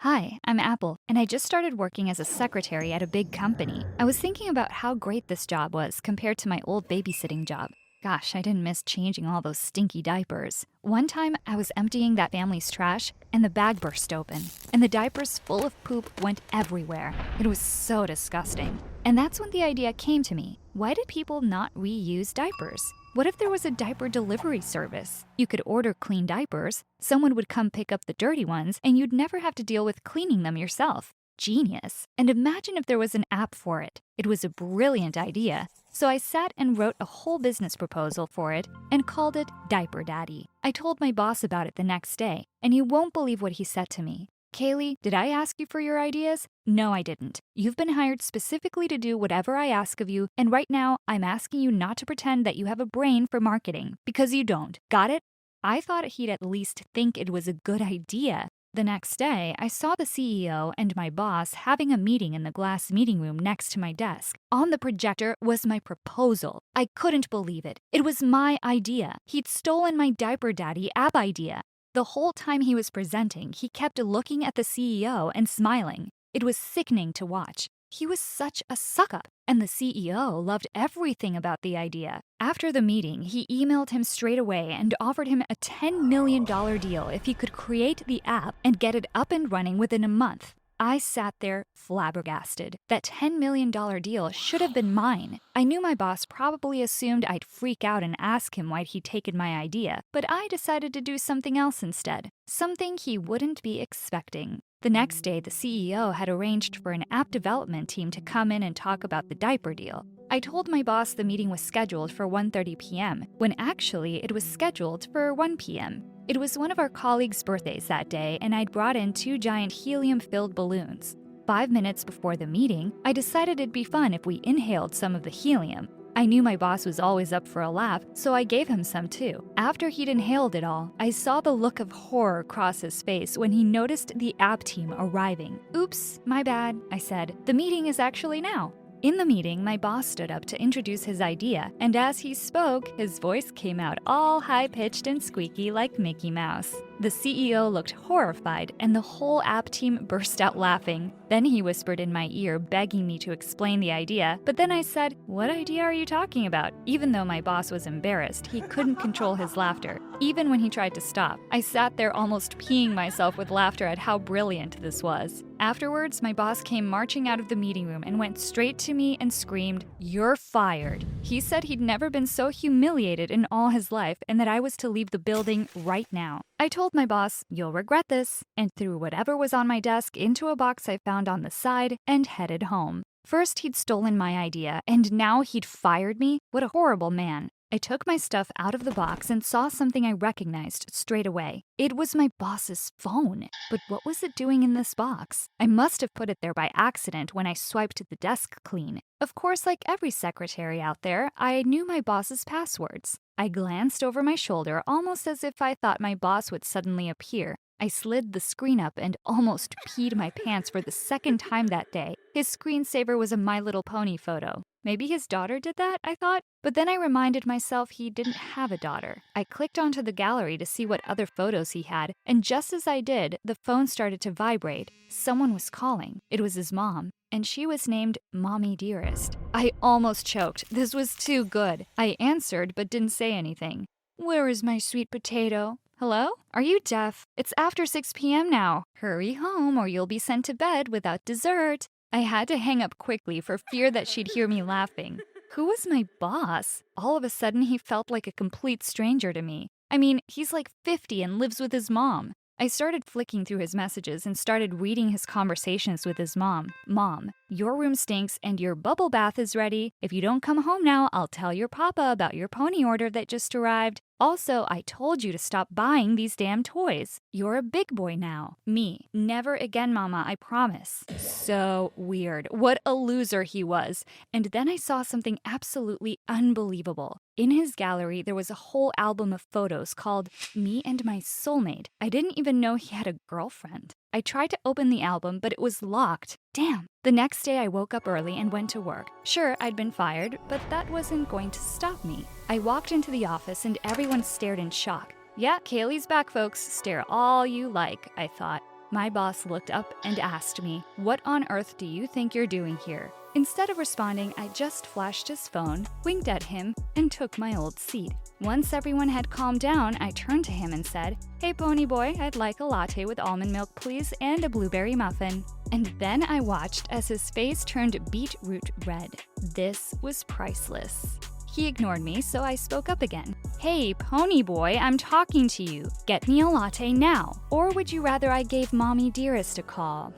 Hi, I'm Apple, and I just started working as a secretary at a big company. I was thinking about how great this job was compared to my old babysitting job. Gosh, I didn't miss changing all those stinky diapers. One time, I was emptying that family's trash, and the bag burst open, and the diapers full of poop went everywhere. It was so disgusting. And that's when the idea came to me. Why did people not reuse diapers? What if there was a diaper delivery service? You could order clean diapers, someone would come pick up the dirty ones, and you'd never have to deal with cleaning them yourself. Genius. And imagine if there was an app for it. It was a brilliant idea. So I sat and wrote a whole business proposal for it and called it Diaper Daddy. I told my boss about it the next day, and you won't believe what he said to me. Kaylee, did I ask you for your ideas? No, I didn't. You've been hired specifically to do whatever I ask of you, and right now I'm asking you not to pretend that you have a brain for marketing, because you don't. Got it? I thought he'd at least think it was a good idea. The next day, I saw the CEO and my boss having a meeting in the glass meeting room next to my desk. On the projector was my proposal. I couldn't believe it. It was my idea. He'd stolen my Diaper Daddy app idea. The whole time he was presenting, he kept looking at the CEO and smiling. It was sickening to watch. He was such a suck-up, and the CEO loved everything about the idea. After the meeting, he emailed him straight away and offered him a $10 million deal if he could create the app and get it up and running within a month. I sat there flabbergasted. That $10 million deal should have been mine. I knew my boss probably assumed I'd freak out and ask him why he'd taken my idea, but I decided to do something else instead. Something he wouldn't be expecting. The next day, the CEO had arranged for an app development team to come in and talk about the diaper deal. I told my boss the meeting was scheduled for 1:30 p.m., when actually it was scheduled for 1 p.m. It was one of our colleagues' birthdays that day, and I'd brought in 2 giant helium-filled balloons. 5 minutes before the meeting, I decided it'd be fun if we inhaled some of the helium. I knew my boss was always up for a laugh, so I gave him some too. After he'd inhaled it all, I saw the look of horror cross his face when he noticed the app team arriving. Oops, my bad, I said. The meeting is actually now. In the meeting, my boss stood up to introduce his idea, and as he spoke, his voice came out all high-pitched and squeaky like Mickey Mouse. The CEO looked horrified, and the whole app team burst out laughing. Then he whispered in my ear, begging me to explain the idea, but then I said, "What idea are you talking about?" Even though my boss was embarrassed, he couldn't control his laughter, even when he tried to stop. I sat there almost peeing myself with laughter at how brilliant this was. Afterwards, my boss came marching out of the meeting room and went straight to me and screamed, "You're fired." He said he'd never been so humiliated in all his life and that I was to leave the building right now. I told my boss, "You'll regret this," and threw whatever was on my desk into a box I found on the side and headed home. First, he'd stolen my idea, and now he'd fired me? What a horrible man. I took my stuff out of the box and saw something I recognized straight away. It was my boss's phone. But what was it doing in this box? I must have put it there by accident when I swiped the desk clean. Of course, like every secretary out there, I knew my boss's passwords. I glanced over my shoulder almost as if I thought my boss would suddenly appear. I slid the screen up and almost peed my pants for the second time that day. His screensaver was a My Little Pony photo. Maybe his daughter did that, I thought. But then I reminded myself he didn't have a daughter. I clicked onto the gallery to see what other photos he had, and just as I did, the phone started to vibrate. Someone was calling. It was his mom, and she was named Mommy Dearest. I almost choked. This was too good. I answered but didn't say anything. "Where is my sweet potato? Hello? Are you deaf? It's after 6 p.m. now. Hurry home or you'll be sent to bed without dessert." I had to hang up quickly for fear that she'd hear me laughing. Who was my boss? All of a sudden, he felt like a complete stranger to me. I mean, he's like 50 and lives with his mom. I started flicking through his messages and started reading his conversations with his mom. "Mom, your room stinks and your bubble bath is ready. If you don't come home now, I'll tell your papa about your pony order that just arrived. Also, I told you to stop buying these damn toys. You're a big boy now." Me, "Never again, Mama, I promise." So weird. What a loser he was. And then I saw something absolutely unbelievable. In his gallery, there was a whole album of photos called Me and My Soulmate. I didn't even know he had a girlfriend. I tried to open the album, but it was locked. Damn. The next day, I woke up early and went to work. Sure, I'd been fired, but that wasn't going to stop me. I walked into the office and everyone stared in shock. "Yeah, Kaylee's back, folks. Stare all you like," I thought. My boss looked up and asked me, "What on earth do you think you're doing here?" Instead of responding, I just flashed his phone, winked at him, and took my old seat. Once everyone had calmed down, I turned to him and said, "Hey pony boy, I'd like a latte with almond milk please and a blueberry muffin." And then I watched as his face turned beetroot red. This was priceless. He ignored me, so I spoke up again. "Hey, pony boy, I'm talking to you. Get me a latte now. Or would you rather I gave Mommy Dearest a call,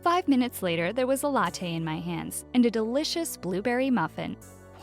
5 minutes later, there was a latte in my hands and a delicious blueberry muffin.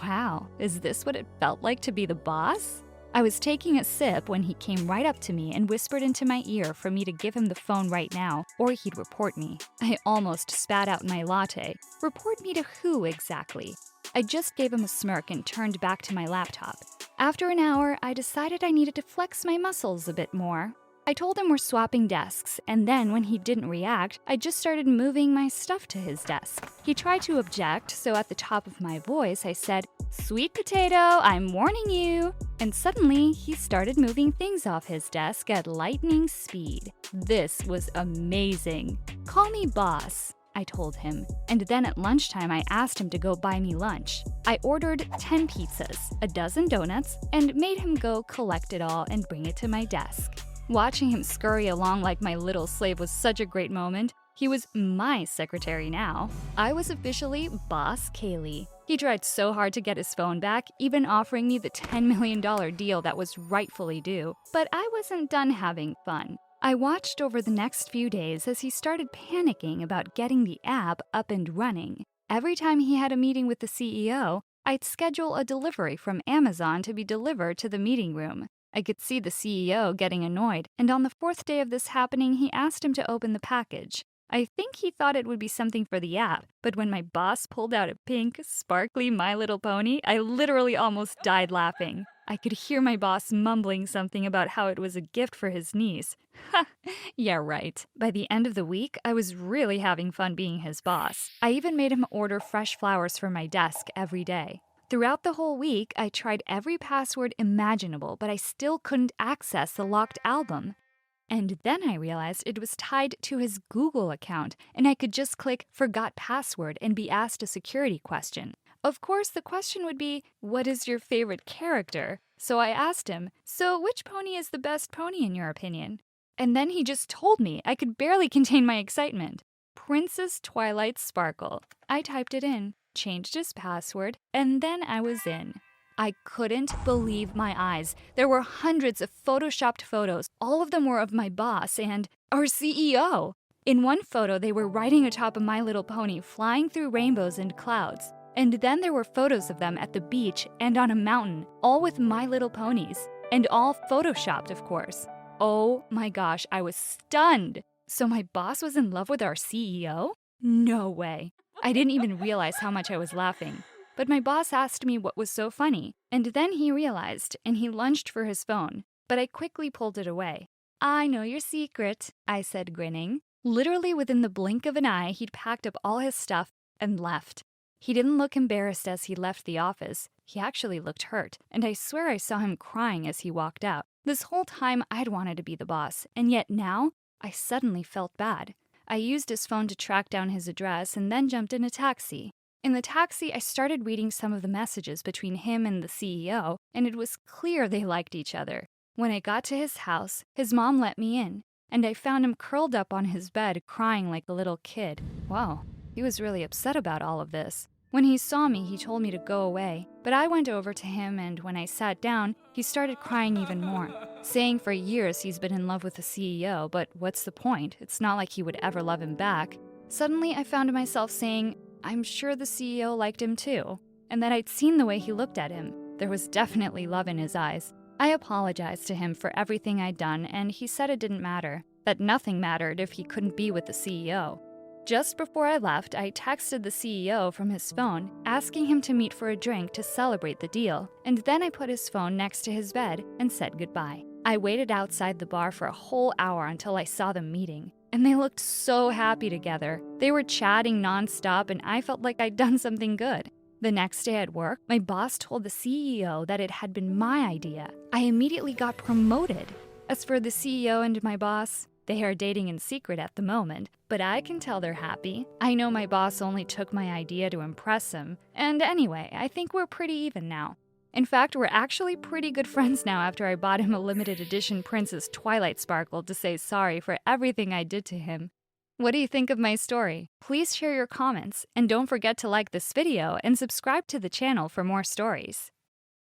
Wow, is this what it felt like to be the boss? I was taking a sip when he came right up to me and whispered into my ear for me to give him the phone right now, or he'd report me. I almost spat out my latte. Report me to who exactly? I just gave him a smirk and turned back to my laptop. After an hour, I decided I needed to flex my muscles a bit more. I told him we're swapping desks, and then when he didn't react, I just started moving my stuff to his desk. He tried to object, so at the top of my voice, I said, "Sweet potato, I'm warning you." And suddenly, he started moving things off his desk at lightning speed. This was amazing. "Call me boss," I told him, and then at lunchtime I asked him to go buy me lunch. I ordered 10 pizzas, a dozen donuts, and made him go collect it all and bring it to my desk. Watching him scurry along like my little slave was such a great moment. He was my secretary now. I was officially Boss Kaylee. He tried so hard to get his phone back, even offering me the $10 million deal that was rightfully due. But I wasn't done having fun. I watched over the next few days as he started panicking about getting the app up and running. Every time he had a meeting with the CEO, I'd schedule a delivery from Amazon to be delivered to the meeting room. I could see the CEO getting annoyed, and on the 4th day of this happening, he asked him to open the package. I think he thought it would be something for the app, but when my boss pulled out a pink, sparkly My Little Pony, I literally almost died laughing. I could hear my boss mumbling something about how it was a gift for his niece. Ha, yeah, right. By the end of the week, I was really having fun being his boss. I even made him order fresh flowers for my desk every day. Throughout the whole week, I tried every password imaginable, but I still couldn't access the locked album. And then I realized it was tied to his Google account, and I could just click Forgot Password and be asked a security question. Of course, the question would be, what is your favorite character? So I asked him, so which pony is the best pony in your opinion? And then he just told me. I could barely contain my excitement. Princess Twilight Sparkle. I typed it in, changed his password, and then I was in. I couldn't believe my eyes. There were hundreds of photoshopped photos. All of them were of my boss and our CEO. In one photo, they were riding atop a My Little Pony, flying through rainbows and clouds. And then there were photos of them at the beach and on a mountain, all with My Little Ponies. And all photoshopped, of course. Oh my gosh, I was stunned. So my boss was in love with our CEO? No way. I didn't even realize how much I was laughing. But my boss asked me what was so funny, and then he realized, and he lunged for his phone. But I quickly pulled it away. "I know your secret," I said, grinning. Literally within the blink of an eye, he'd packed up all his stuff and left. He didn't look embarrassed as he left the office. He actually looked hurt, and I swear I saw him crying as he walked out. This whole time, I'd wanted to be the boss, and yet now, I suddenly felt bad. I used his phone to track down his address and then jumped in a taxi. In the taxi, I started reading some of the messages between him and the CEO, and it was clear they liked each other. When I got to his house, his mom let me in, and I found him curled up on his bed crying like a little kid. Wow, he was really upset about all of this. When he saw me, he told me to go away, but I went over to him, and when I sat down, he started crying even more, saying for years he's been in love with the CEO, but what's the point? It's not like he would ever love him back. Suddenly, I found myself saying, I'm sure the CEO liked him too, and that I'd seen the way he looked at him. There was definitely love in his eyes. I apologized to him for everything I'd done, and he said it didn't matter, that nothing mattered if he couldn't be with the CEO. Just before I left, I texted the CEO from his phone, asking him to meet for a drink to celebrate the deal, and then I put his phone next to his bed and said goodbye. I waited outside the bar for a whole hour until I saw them meeting, and they looked so happy together. They were chatting nonstop, and I felt like I'd done something good. The next day at work, my boss told the CEO that it had been my idea. I immediately got promoted. As for the CEO and my boss, They are dating in secret at the moment, but I can tell they're happy. I know my boss only took my idea to impress him, and anyway, I think we're pretty even now. In fact, we're actually pretty good friends now after I bought him a limited edition Princess Twilight Sparkle to say sorry for everything I did to him. What do you think of my story? Please share your comments, and don't forget to like this video and subscribe to the channel for more stories.